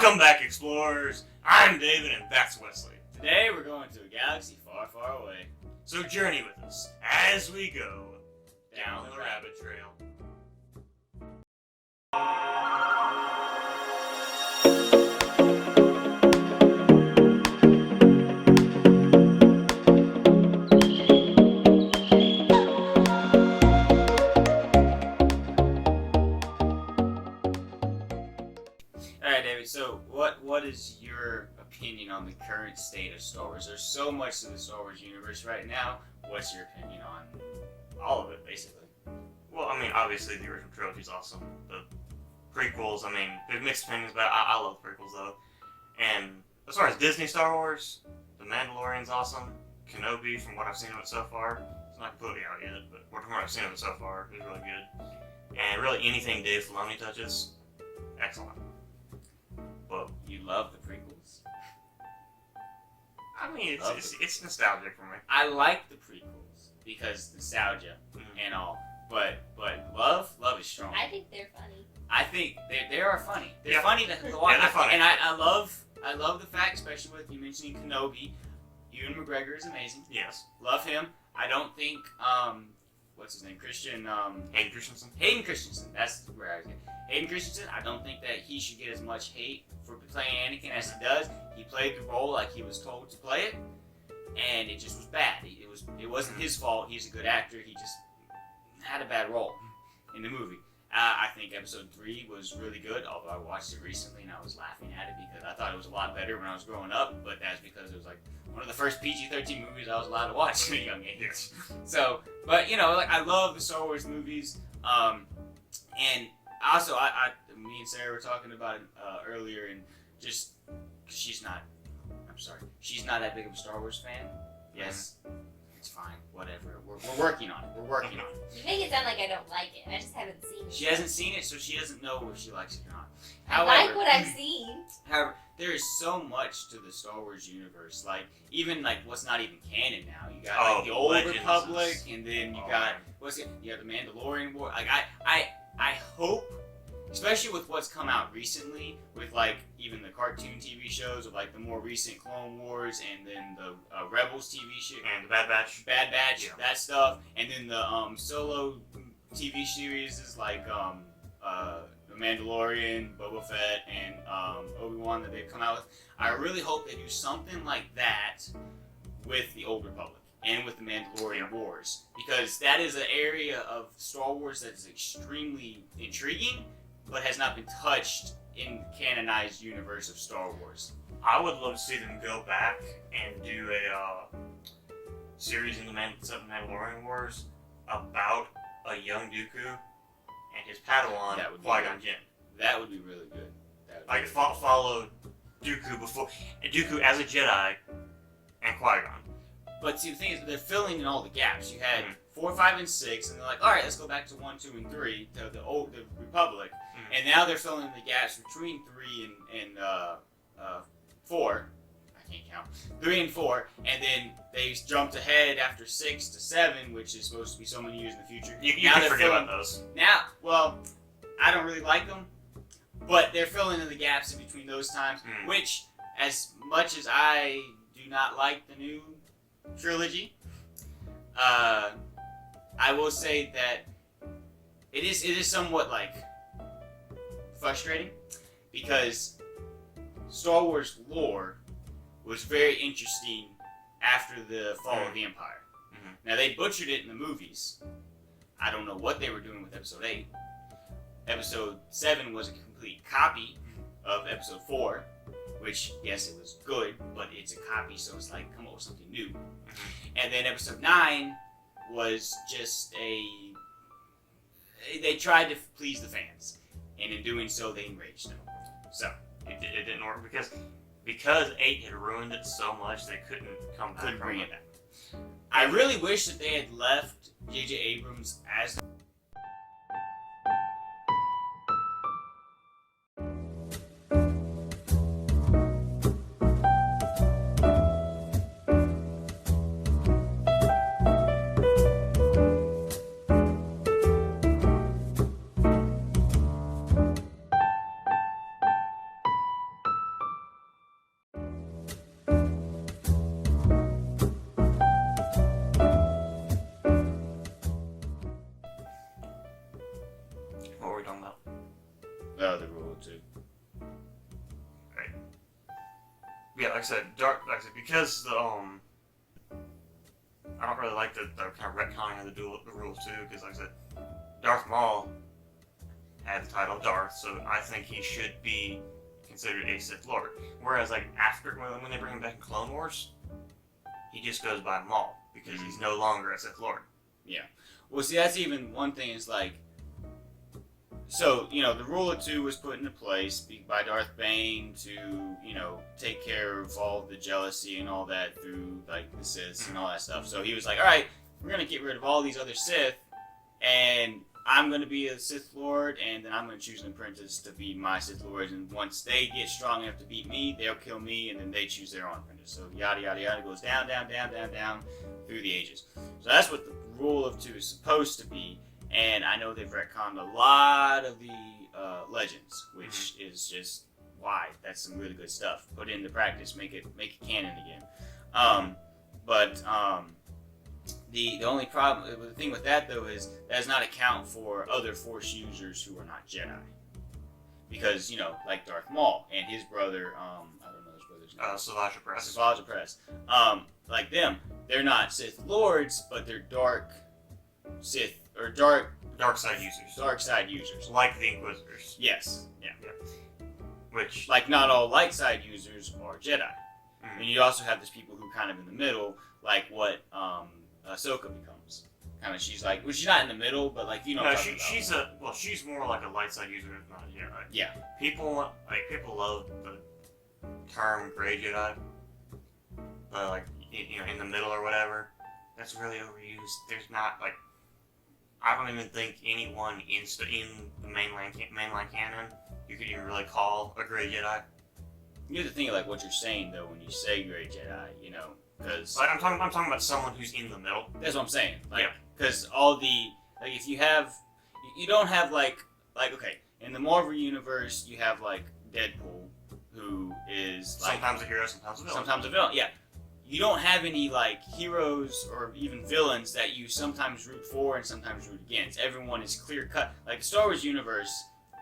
Welcome back, explorers. I'm David, and that's Wesley. Today we're going to a galaxy far, far away. So journey with us as we go down the rabbit trail. Alright, David, so what is your opinion on the current state of Star Wars? There's so much to the Star Wars universe right now. What's your opinion on all of it, basically? Well, I mean, obviously the original trilogy is awesome. The prequels, I mean, there's mixed opinions about it. I love the prequels, though. And as far as Disney Star Wars, The Mandalorian's awesome. Kenobi, from what I've seen of it so far, it's not completely out yet, but from what I've seen of it so far, is really good. And really anything Dave Filoni touches, excellent. But You love the prequels? I mean, it's nostalgic for me. I like the prequels because nostalgia and all, but love is strong. I think they're funny. I think they are funny. They're Yeah. funny to watch. Yeah, they're funny. And I love the fact, especially with you mentioning Kenobi, Ewan McGregor is amazing. Yes. Love him. I don't think what's his name? Hayden Christensen. Hayden Christensen. That's where I was getting. Hayden Christensen. I don't think that he should get as much hate for playing Anakin as he does. He played the role like he was told to play it, and it just was bad. It wasn't his fault. He's a good actor. He just had a bad role in the movie. I think episode 3 was really good, although I watched it recently and I was laughing at it because I thought it was a lot better when I was growing up, but that's because it was like one of the first PG-13 movies I was allowed to watch at a young age. Yes. So, but you know, like I love the Star Wars movies, and also me and Sarah were talking about it earlier, and just she's not that big of a Star Wars fan. Yes. It's fine, whatever. We're working on it. You make it sound like I don't like it. I just haven't seen it. She hasn't seen it, so she doesn't know if she likes it or not. I like what I've seen. However, there is so much to the Star Wars universe. Like, even like what's not even canon now. You got like the Old Legends. Republic, and then you got you got the Mandalorian War. Like I hope, especially with what's come out recently, with like even the cartoon TV shows of like the more recent Clone Wars, and then the Rebels TV show And the Bad Batch. yeah. That stuff, and then the Solo TV series is like The Mandalorian, Boba Fett, and Obi-Wan that they've come out with. I really hope they do something like that with the Old Republic and with the Mandalorian Wars, because that is an area of Star Wars that is extremely intriguing, but has not been touched in the canonized universe of Star Wars. I would love to see them go back and do a series in the Mandalorian Wars about a young Dooku and his Padawan, That would be Qui-Gon Jinn. That would be really good. Like follow Dooku Dooku as a Jedi and Qui-Gon. But see, the thing is, they're filling in all the gaps. You had 4, 5, and 6, and they're like, all right, let's go back to 1, 2, and 3, to the Republic, and now they're filling in the gaps between 3 and 4. I can't count. 3 and 4, and then they jumped ahead after 6 to 7, which is supposed to be so many years in the future. You now can forget about those. Now, well, I don't really like them, but they're filling in the gaps in between those times, which, as much as I do not like the new trilogy, I will say that it is somewhat like frustrating, because Star Wars lore was very interesting after the fall of the Empire. Now they butchered it in the movies. I don't know what they were doing with Episode 8. Episode 7 was a complete copy of Episode 4, which, yes, it was good, but it's a copy, so it's like, come up with something new. And then Episode 9 was just they tried to please the fans, and in doing so, they enraged them. So, It didn't work because 8 had ruined it so much they couldn't come back. couldn't bring it back. I really wish that they had left J.J. Abrams as Rule of Two. Yeah, like I said, because the I don't really like the kind of retconning of the rules too, because like I said, Darth Maul had the title of Darth, so I think he should be considered a Sith Lord. Whereas like after when they bring him back in Clone Wars, he just goes by Maul because he's no longer a Sith Lord. Well, see, that's even one thing. Is like, so the Rule of Two was put into place by Darth Bane to take care of all the jealousy and all that through like the Siths and all that stuff. So he was like, all right, we're gonna get rid of all these other Sith, and I'm going to be a Sith Lord, and then I'm going to choose an apprentice to be my Sith Lord, and once they get strong enough to beat me, they'll kill me, and then they choose their own apprentice. So yada, yada, yada, goes down, down, down, down, down through the ages. So that's what the Rule of Two is supposed to be, and I know they've retconned a lot of the legends, which is just why. That's some really good stuff. Put it into practice, make it canon again. The only problem, the thing with that though is that does not account for other Force users who are not Jedi, because like Darth Maul and his brother, I don't know his brother's name. Savage Press. Savage Press. Like them, they're not Sith Lords, but they're dark Sith or dark side users. Dark side users. Like the Inquisitors. Yes. Yeah. Which like not all light side users are Jedi, Mhm. and you also have these people who kind of in the middle, like what Ahsoka becomes. Kind of, she's like, well, she's not in the middle, but like no, she's more like a light side user, if not a Jedi. Yeah. People love the term Gray Jedi, but like in the middle or whatever, that's really overused. There's not like, I don't even think anyone in the mainline canon you could even really call a Gray Jedi. You have to think of like what you're saying though when you say Gray Jedi, because Like I'm talking about someone who's in the middle. that's what I'm saying. Like, Yeah. because all the like, if you don't have like okay, in the Marvel universe you have like Deadpool, who is like Sometimes a hero, sometimes a villain. sometimes a villain. Yeah, you don't have any like heroes or even villains that you sometimes root for and sometimes root against. Everyone is clear cut. Like the Star Wars universe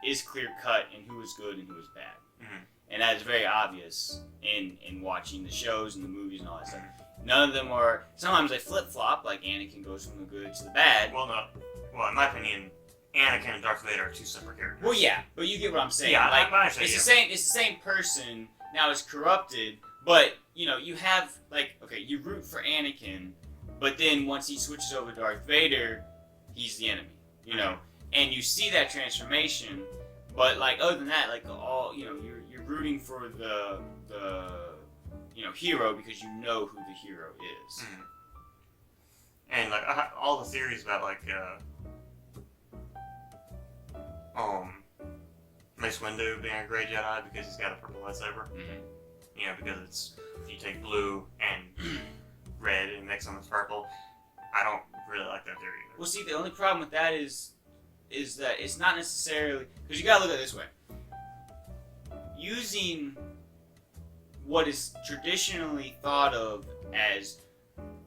is clear cut in who is good and who is bad. Mhm. And that is very obvious in watching the shows and the movies and all that stuff. None of them are. Sometimes they flip flop, like Anakin goes from the good to the bad. Well, no. Well, in my opinion, Anakin and Darth Vader are two separate characters. Well, yeah, but you get what I'm saying. Yeah, like I understand, it's yeah. the same. It's the same person. Now it's corrupted, but you have like okay, you root for Anakin, but then once he switches over to Darth Vader, he's the enemy. And you see that transformation. But like other than that, like all you're rooting for the hero because you know who the hero is. Mhm. And like all the theories about like Mace Windu being a Gray Jedi because he's got a purple lightsaber. Mm-hmm. Because it's if you take blue and red and mix them with purple. I don't really like that theory either. Well, see, the only problem with that is that it's not necessarily because you gotta look at it this way. Using what is traditionally thought of as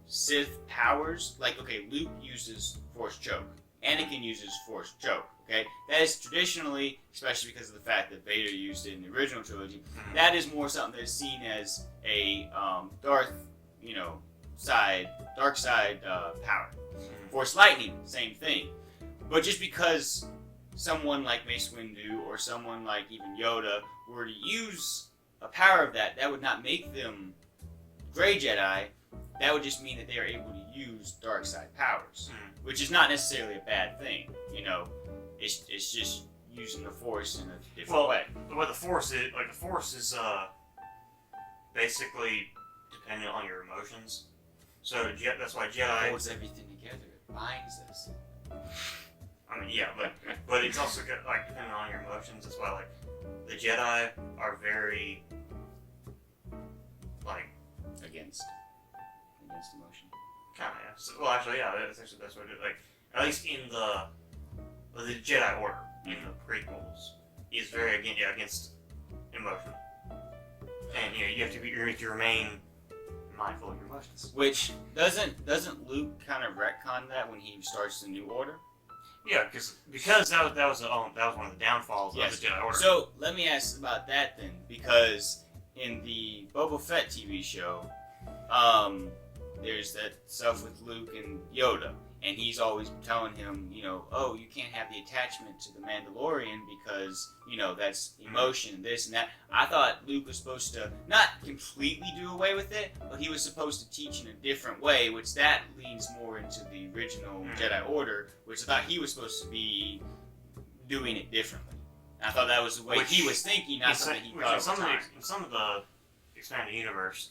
Sith powers, like okay, Luke uses Force Choke, Anakin uses Force Choke. Okay, that is traditionally, especially because of the fact that Vader used it in the original trilogy, that is more something that's seen as a dark side power. Force Lightning, same thing. But just because someone like Mace Windu or someone like even Yoda were to use a power of that would not make them Gray Jedi. That would just mean that they are able to use dark side powers, which is not necessarily a bad thing. It's just using the Force in a different way. What the Force is basically dependent on your emotions. So that's why It Jedi. holds everything together. It binds us. I mean, yeah, but it's also like depending on your emotions. That's why like the Jedi are very like Against emotion. kind of. Yeah. So, well, actually, yeah, that's actually the best way to do it. Like at least in the Jedi Order in the prequels is very against emotion, and you have to remain mindful of your emotions. Which doesn't Luke kind of retcon that when he starts the New Order? Yeah, because that was one of the downfalls Yes. of the Jedi Order. So let me ask about that then, because in the Boba Fett TV show, there's that stuff with Luke and Yoda, and he's always telling him, oh, you can't have the attachment to the Mandalorian because, that's emotion, this and that. I thought Luke was supposed to not completely do away with it, but he was supposed to teach in a different way, which that leans more into the original Jedi Order, which I thought he was supposed to be doing it differently. I thought that was the way he was thinking, not something he thought over time. In some of the expanded universe,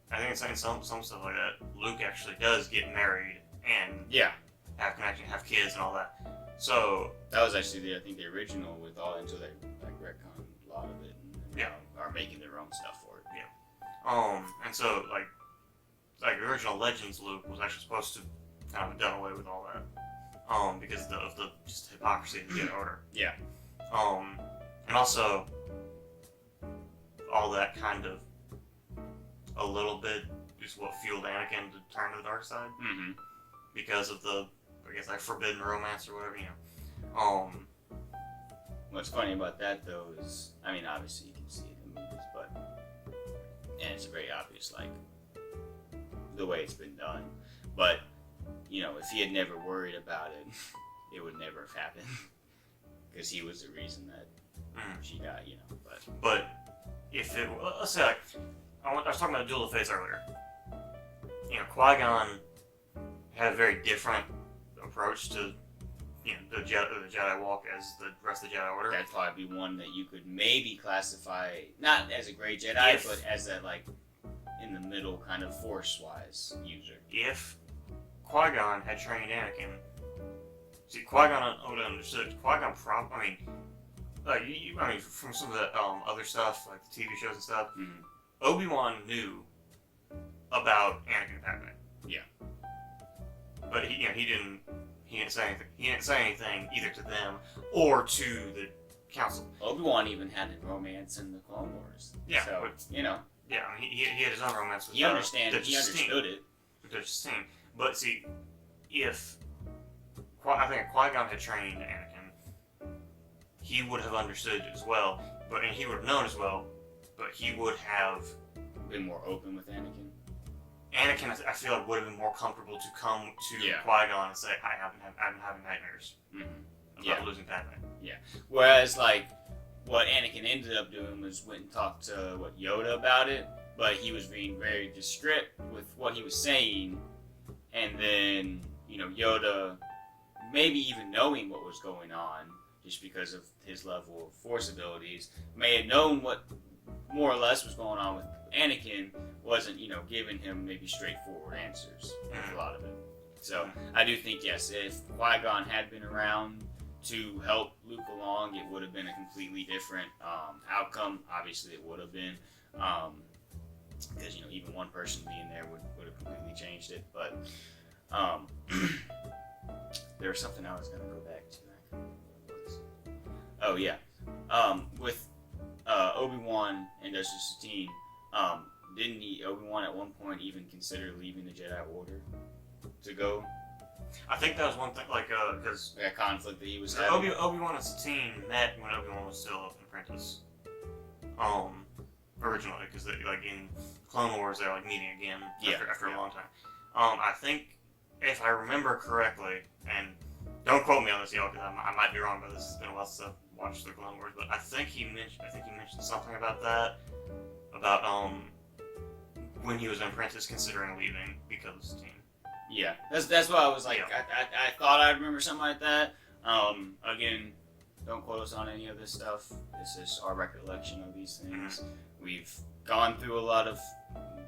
I think it's like in some stuff like that, Luke actually does get married and have connection, have kids and all that. So that was actually I think the original with all until they retcon a lot of it and are making their own stuff for it. And so like the original Legends Luke was actually supposed to kind of have done away with all that. Because of the just hypocrisy of the Jedi Order. Yeah. And also all that kind of a little bit is what fueled Anakin to turn to the dark side. Mm-hmm. Because of the, I guess, like forbidden romance or whatever, What's funny about that though is, I mean, obviously you can see it in the movies, and it's very obvious, like the way it's been done. But if he had never worried about it, it would never have happened. Because he was the reason that she died, But if it, let's say, like, I was talking about Duel of Fates earlier. Qui-Gon had a very different approach to, the Jedi walk as the rest of the Jedi Order. That'd probably be one that you could maybe classify, not as a great Jedi, but as a, like, in the middle kind of Force-wise user. If Qui-Gon had trained Anakin, see, Qui-Gon would have understood. Qui-Gon from some of the other stuff, like the TV shows and stuff, Obi-Wan knew about Anakin and Padme. Yeah. But he didn't say anything. He didn't say anything either to them or to the council. Obi-Wan even had a romance in the Clone Wars. Yeah. So, Yeah, I mean, he had his own romance with he understood it. Duchess Satine. But see, if I think if Qui-Gon had trained Anakin, he would have understood as well, and he would have known as well, but he would have been more open with Anakin. Anakin, I feel like, would have been more comfortable to come to Qui-Gon and say, I've been having nightmares about losing Padme. Yeah. Whereas, like, what Anakin ended up doing was went and talked to Yoda about it, but he was being very discreet with what he was saying, and then Yoda, maybe even knowing what was going on, just because of his level of Force abilities, may have known what more or less was going on with Anakin, wasn't, giving him maybe straightforward answers with a lot of it. So I do think, yes, if Qui-Gon had been around to help Luke along, it would have been a completely different outcome. Obviously, it would have been, because even one person being there would have completely changed it. But there was something I was going to go back to. I can't remember what it was. Oh yeah, with Obi-Wan and Duchess Satine, didn't Obi-Wan at one point even consider leaving the Jedi Order to go? I think that was one thing, like, because a conflict that he was having. Obi-Wan and Satine met when Obi-Wan was still an apprentice. Originally, because in Clone Wars they're like meeting again after a long time. I think if I remember correctly, and don't quote me on this, y'all, because I might be wrong, but this has been a while since I've watched the Clone Wars. But I think he mentioned something about that, about when he was an apprentice considering leaving because of Satine. Yeah, that's why I was like, I thought I remember something like that. Again, don't quote us on any of this stuff. This is our recollection of these things. Mm-hmm. We've gone through a lot of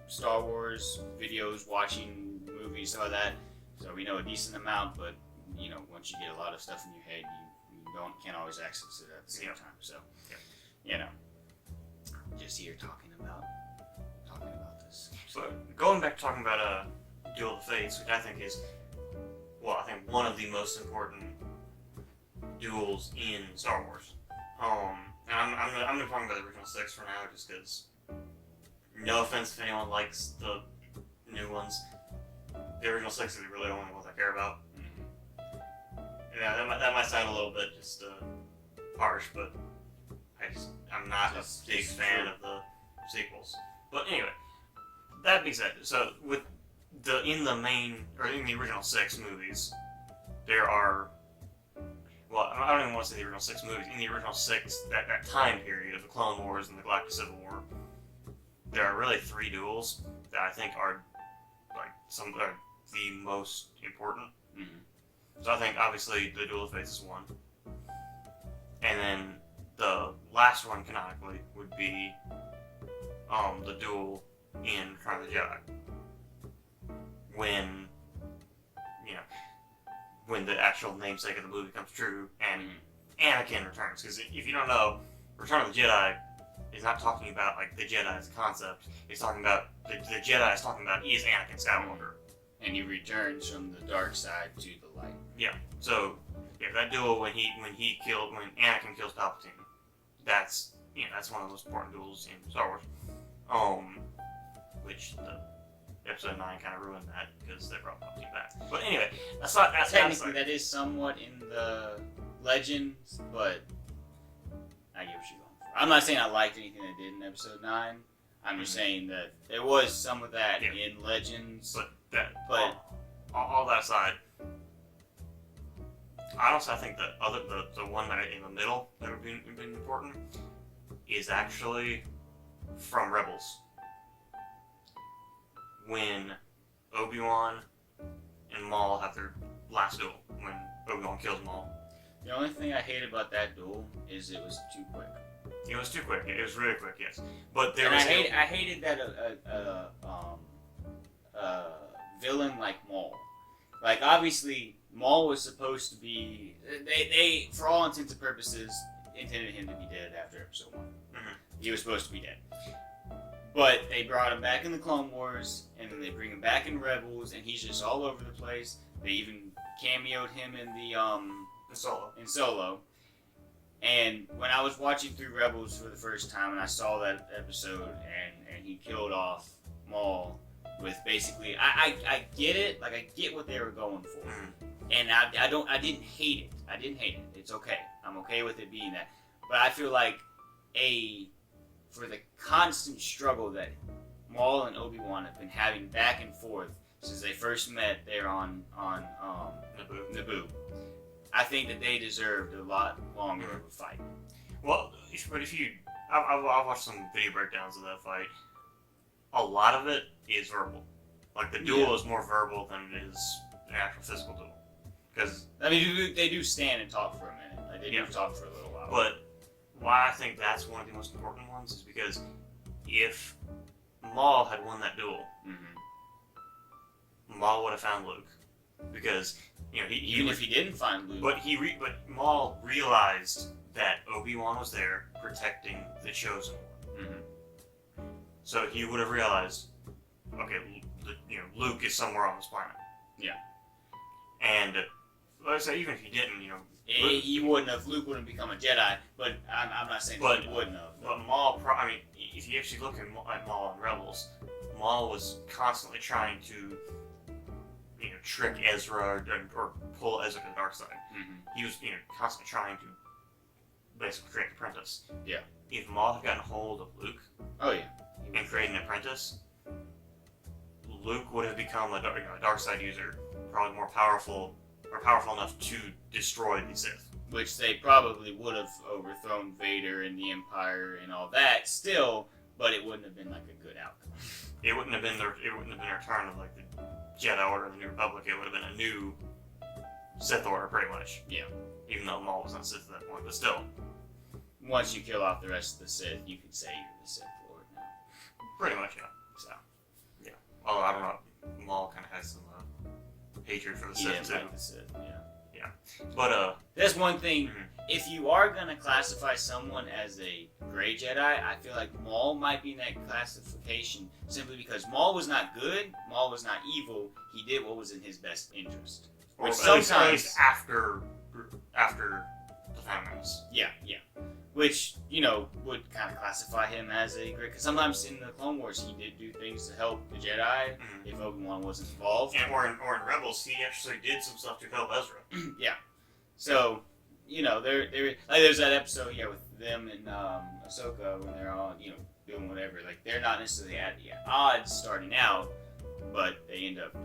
Star Wars videos, watching movies, stuff like that, so we know a decent amount. But once you get a lot of stuff in your head, you can't always access it at the same time. So, just here talking about this. So going back to talking about Duel of the Fates, which I think is, one of the most important duels in Star Wars. And I'm going to talk about the original 6 for now, just because, no offense if anyone likes the new ones, the original 6 are really the only ones I care about. Yeah, that might sound a little bit just harsh, but I'm not Just- a big just fan true. of the sequels. But anyway, that being said, so with in the original 6 movies, there are, well, I don't even want to say the original 6 movies. In the original 6, that time period of the Clone Wars and the Galactic Civil War, there are really 3 duels that I think are like the most important. Mhm. So I think obviously the Duel of Fates is one, and then the last one canonically would be the duel in Return of the Jedi, when when the actual namesake of the movie comes true and Anakin returns. Because if you don't know, Return of the Jedi is not talking about like the Jedi as a concept. It's talking about the Jedi is talking about is Anakin Skywalker. And he returns from the dark side to the light. So yeah, that duel when Anakin kills Palpatine, that's one of the most important duels in Star Wars. Which the Episode 9 kind of ruined that because they brought Palpatine back. But anyway, that's Technically, that is somewhat in the legends, but I get what you're going for. I'm not saying I liked anything they did in Episode 9. I'm just saying that there was some of that in legends. But all that aside, honestly, I think the one that in the middle that would be important is actually from Rebels, when Obi-Wan and Maul have their last duel, when Obi-Wan kills Maul. The only thing I hate about that duel is it was too quick. It was too quick. It was really quick, yes. But there And was I hated that villain like Maul. Like, obviously, Maul was supposed to be... They, for all intents and purposes, intended him to be dead after Episode 1. Mhm. He was supposed to be dead. But they brought him back in the Clone Wars, and then they bring him back in Rebels, and he's just all over the place. They even cameoed him in the Solo. in Solo. And when I was watching through Rebels for the first time, and I saw that episode, and he killed off Maul with basically, I get it, like I get what they were going for, Mhm. and I didn't hate it. It's okay. I'm okay with it being that, but I feel like for the constant struggle that Maul and Obi-Wan have been having back and forth since they first met there on Naboo. I think that they deserved a lot longer of a fight. Well, I've watched some video breakdowns of that fight. A lot of it is verbal. Like the duel is more verbal than it is an actual physical duel. Because I mean, they do stand and talk for a minute. Like they do talk for a little while. But why I think that's one of the most important ones is because if Maul had won that duel, Maul would have found Luke. Because even if he didn't find Luke, but Maul realized that Obi-Wan was there protecting the Chosen One. So he would have realized, okay, Luke is somewhere on this planet. Yeah. And like I say, even if he didn't, Luke wouldn't become a Jedi. But I'm not saying But- he wouldn't have. But Maul, if you actually look at Maul in Rebels, Maul was constantly trying to, trick Ezra or pull Ezra to the dark side. He was, constantly trying to basically create an apprentice. Yeah. If Maul had gotten hold of Luke Oh yeah. and created an apprentice, Luke would have become a dark side user, probably more powerful enough to destroy the Sith. Which they probably would have overthrown Vader and the Empire and all that still, but it wouldn't have been like a good outcome. It wouldn't have been a return of like the Jedi Order of the New Republic. It would have been a new Sith Order, pretty much. Yeah. Even though Maul was not Sith at that point, but still. Once you kill off the rest of the Sith, you could say you're the Sith Lord now. Pretty much, yeah. So, yeah. Although I don't know, Maul kind of has some hatred for the He Sith didn't too. like the Sith, yeah. But That's one thing. Mhm. If you are gonna classify someone as a gray Jedi, I feel like Maul might be in that classification simply because Maul was not good, Maul was not evil. He did what was in his best interest. or Which at least sometimes, after the Famines. yeah. Which would kind of classify him as a gray. Because sometimes in the Clone Wars, he did do things to help the Jedi Mhm. if Obi-Wan wasn't involved. And or in Rebels, he actually did some stuff to help Ezra. Yeah. So, you know, there's that episode, with them and Ahsoka when they're all, doing whatever. Like, they're not necessarily at the odds starting out, but they end up,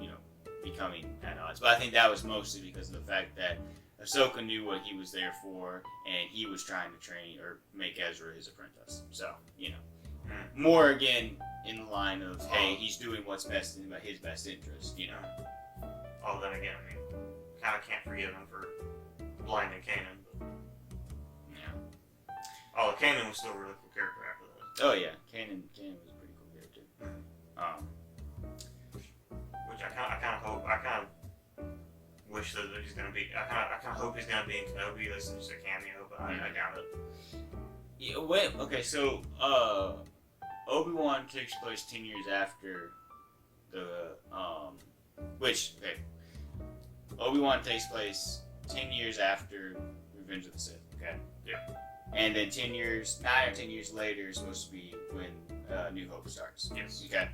becoming at odds. But I think that was mostly because of the fact that Ahsoka knew what he was there for, and he was trying to train or make Ezra his apprentice. So, more again in the line of, hey, he's doing what's best in his best interest, Oh, then again, I mean, kind of can't forgive him for blinding Kanan. But... Yeah. Oh, Kanan was still a really cool character after that. Oh yeah, Kanan was a pretty cool character. Which I kind of hope. I kind of wish that he's gonna be. I kind of hope he's gonna be in Kenobi. This is just a cameo, but I doubt it. Yeah. Wait. Okay. So, Obi-Wan takes place 10 years after the Obi-Wan takes place 10 years after Revenge of the Sith. Okay. Yeah. And then 9 or 10 years later is supposed to be when New Hope starts. Yes. Okay.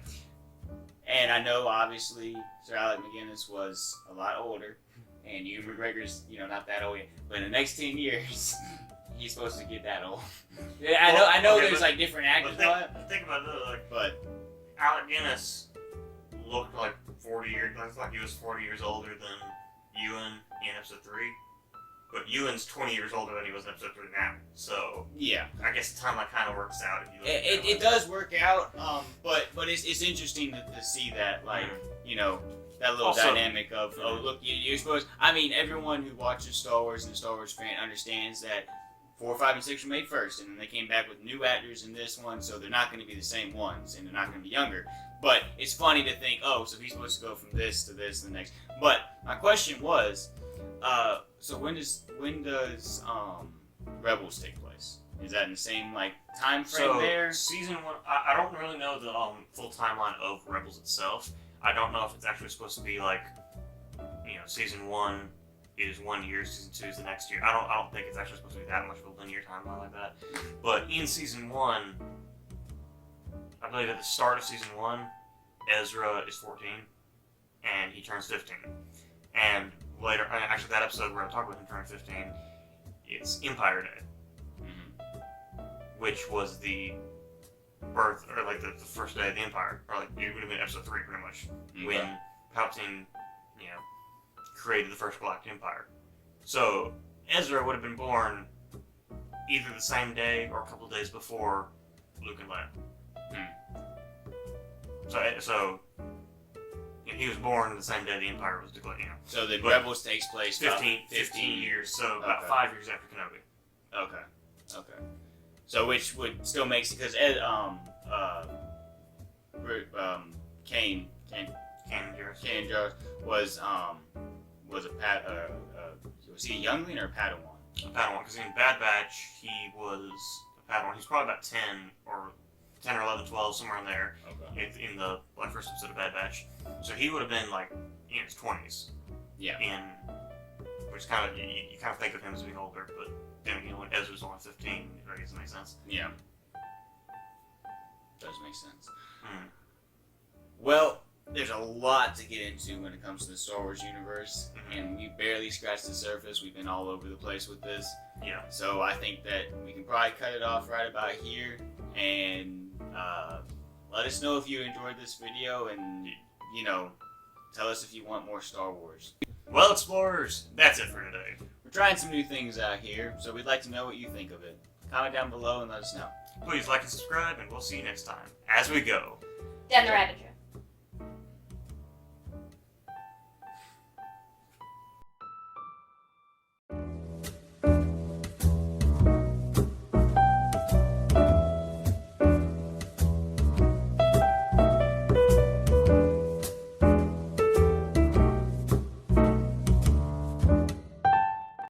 And I know, obviously, Sir Alec McGinnis was a lot older, and Ewan McGregor's, not that old yet. But in the next 10 years, he's supposed to get that old. Yeah, I know. Okay, There's like different actors, think about it. but Alec Guinness looked like 40 years. Looks like he was 40 years older than Ewan in Episode 3. But Ewan's 20 years older than he was in Episode 3 now. So yeah, I guess the timeline kind of works out. If you look it does work out. But it's interesting to see that, like, that little Also, dynamic of, oh, look, you're supposed. I mean, everyone who watches Star Wars and the Star Wars fan understands that 4, 5, and 6 were made first, and then they came back with new actors in this one, so they're not going to be the same ones, and they're not going to be younger. But it's funny to think, oh, so he's supposed to go from this to this and the next. But my question was, so when does Rebels take place? Is that in the same time frame there? Season 1, I don't really know the full timeline of Rebels itself. I don't know if it's actually supposed to be season 1 is 1 year, season 2 is the next year. I don't think it's actually supposed to be that much of a linear timeline like that. But in season 1, I believe at the start of season 1, Ezra is 14 and he turns 15. And later, actually that episode where I talk about him turning 15, it's Empire Day, which was the birth, or the first day of the Empire, or it would have been episode 3 pretty much, when Palpatine, created the first Galactic Empire. So Ezra would have been born either the same day or a couple of days before Luke and Leia. So he was born the same day the Empire was declared. So the Rebels takes place 15 years, so about 5 years after Kenobi. Okay. So which would still makes it because Kanan Jarrus was was he a youngling or a Padawan? A Padawan, because in Bad Batch he was a Padawan. He's probably about 10 or 11, 12, somewhere in there. Okay. In the first episode of Bad Batch, so he would have been in his 20s. Yeah. Which kind of you kind of think of him as being older, but then when Ezra's only 15, it doesn't make sense. Yeah. Does make sense. Mm. Well, there's a lot to get into when it comes to the Star Wars universe, and we barely scratched the surface. We've been all over the place with this. Yeah. So I think that we can probably cut it off right about here, and let us know if you enjoyed this video, and tell us if you want more Star Wars. Well, explorers, that's it for today. We're trying some new things out here, so we'd like to know what you think of it. Comment down below and let us know. Please like and subscribe, and we'll see you next time as we go Down the rabbit trail.